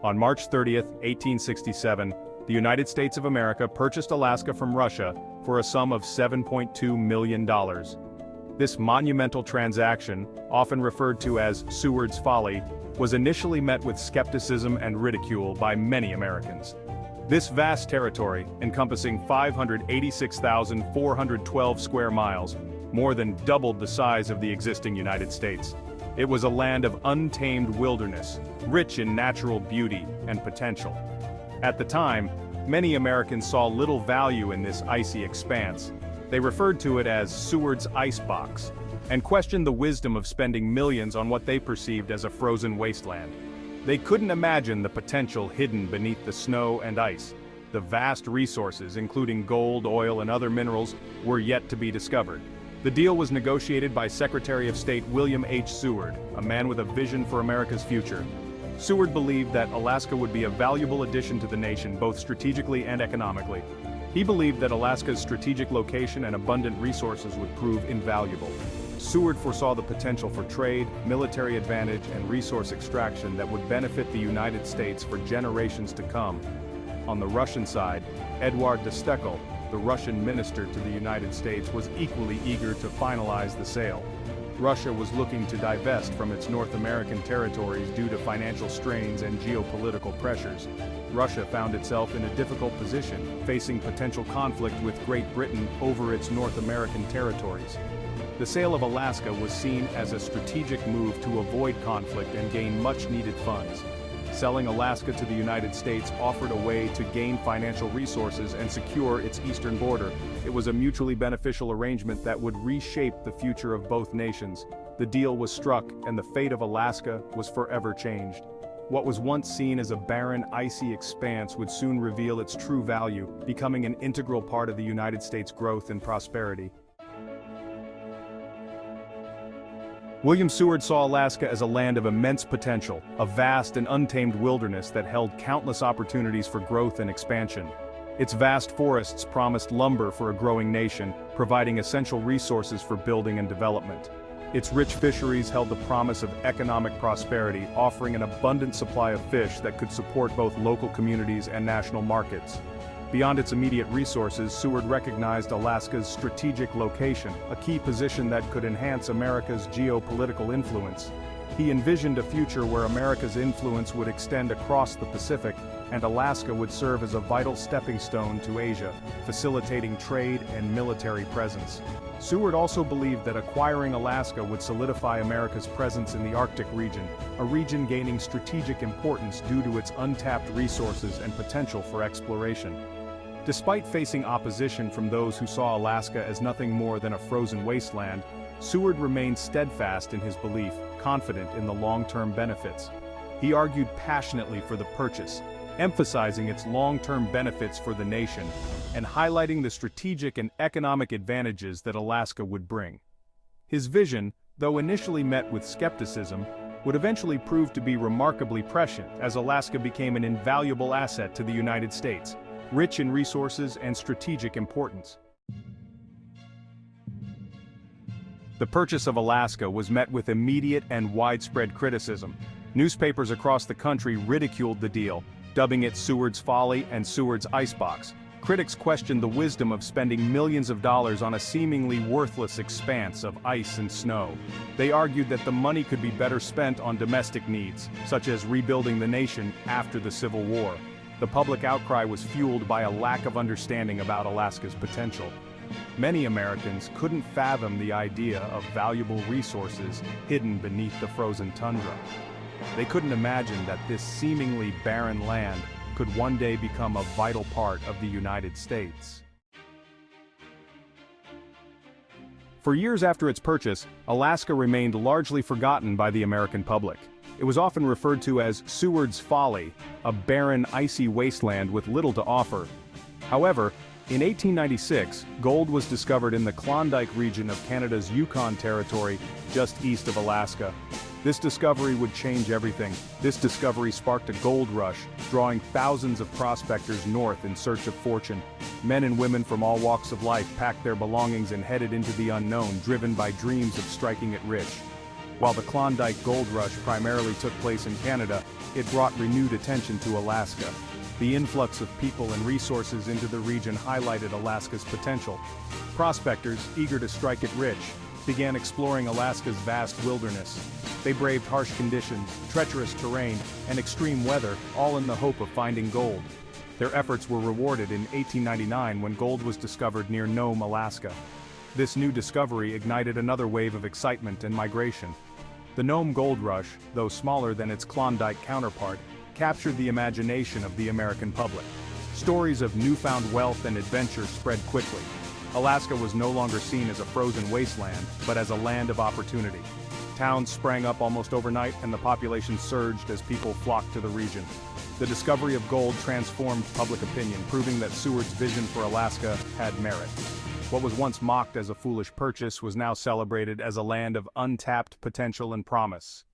On March 30, 1867, the United States of America purchased Alaska from Russia for a sum of $7.2 million. This monumental transaction, often referred to as Seward's Folly, was initially met with skepticism and ridicule by many Americans. This vast territory, encompassing 586,412 square miles, more than doubled the size of the existing United States. It was a land of untamed wilderness, rich in natural beauty and potential. At the time, many Americans saw little value in this icy expanse. They referred to it as Seward's Icebox, and questioned the wisdom of spending millions on what they perceived as a frozen wasteland. They couldn't imagine the potential hidden beneath the snow and ice. The vast resources, including gold, oil, and other minerals, were yet to be discovered. The deal was negotiated by Secretary of State William H. Seward, a man with a vision for America's future. Seward believed that Alaska would be a valuable addition to the nation, both strategically and economically. He believed that Alaska's strategic location and abundant resources would prove invaluable. Seward foresaw the potential for trade, military advantage, and resource extraction that would benefit the United States for generations to come. On the Russian side, Eduard de Stoeckl, the Russian minister to the United States, was equally eager to finalize the sale. Russia was looking to divest from its North American territories due to financial strains and geopolitical pressures. Russia found itself in a difficult position, facing potential conflict with Great Britain over its North American territories. The sale of Alaska was seen as a strategic move to avoid conflict and gain much-needed funds. Selling Alaska to the United States offered a way to gain financial resources and secure its eastern border. It was a mutually beneficial arrangement that would reshape the future of both nations. The deal was struck, and the fate of Alaska was forever changed. What was once seen as a barren, icy expanse would soon reveal its true value, becoming an integral part of the United States' growth and prosperity. William Seward saw Alaska as a land of immense potential, a vast and untamed wilderness that held countless opportunities for growth and expansion. Its vast forests promised lumber for a growing nation, providing essential resources for building and development. Its rich fisheries held the promise of economic prosperity, offering an abundant supply of fish that could support both local communities and national markets. Beyond its immediate resources, Seward recognized Alaska's strategic location, a key position that could enhance America's geopolitical influence. He envisioned a future where America's influence would extend across the Pacific, and Alaska would serve as a vital stepping stone to Asia, facilitating trade and military presence. Seward also believed that acquiring Alaska would solidify America's presence in the Arctic region, a region gaining strategic importance due to its untapped resources and potential for exploration. Despite facing opposition from those who saw Alaska as nothing more than a frozen wasteland, Seward remained steadfast in his belief, confident in the long-term benefits. He argued passionately for the purchase, emphasizing its long-term benefits for the nation, and highlighting the strategic and economic advantages that Alaska would bring. His vision, though initially met with skepticism, would eventually prove to be remarkably prescient as Alaska became an invaluable asset to the United States, rich in resources and strategic importance. The purchase of Alaska was met with immediate and widespread criticism. Newspapers across the country ridiculed the deal, dubbing it Seward's Folly and Seward's Icebox. Critics questioned the wisdom of spending millions of dollars on a seemingly worthless expanse of ice and snow. They argued that the money could be better spent on domestic needs, such as rebuilding the nation after the Civil War. The public outcry was fueled by a lack of understanding about Alaska's potential. Many Americans couldn't fathom the idea of valuable resources hidden beneath the frozen tundra. They couldn't imagine that this seemingly barren land could one day become a vital part of the United States. For years after its purchase, Alaska remained largely forgotten by the American public. It was often referred to as Seward's Folly, a barren, icy wasteland with little to offer. However, in 1896, gold was discovered in the Klondike region of Canada's Yukon Territory, just east of Alaska. This discovery would change everything. This discovery sparked a gold rush, drawing thousands of prospectors north in search of fortune. Men and women from all walks of life packed their belongings and headed into the unknown, driven by dreams of striking it rich. While the Klondike Gold Rush primarily took place in Canada, it brought renewed attention to Alaska. The influx of people and resources into the region highlighted Alaska's potential. Prospectors, eager to strike it rich, began exploring Alaska's vast wilderness. They braved harsh conditions, treacherous terrain, and extreme weather, all in the hope of finding gold. Their efforts were rewarded in 1899 when gold was discovered near Nome, Alaska. This new discovery ignited another wave of excitement and migration. The Nome Gold Rush, though smaller than its Klondike counterpart, captured the imagination of the American public. Stories of newfound wealth and adventure spread quickly. Alaska was no longer seen as a frozen wasteland, but as a land of opportunity. Towns sprang up almost overnight and the population surged as people flocked to the region. The discovery of gold transformed public opinion, proving that Seward's vision for Alaska had merit. What was once mocked as a foolish purchase was now celebrated as a land of untapped potential and promise.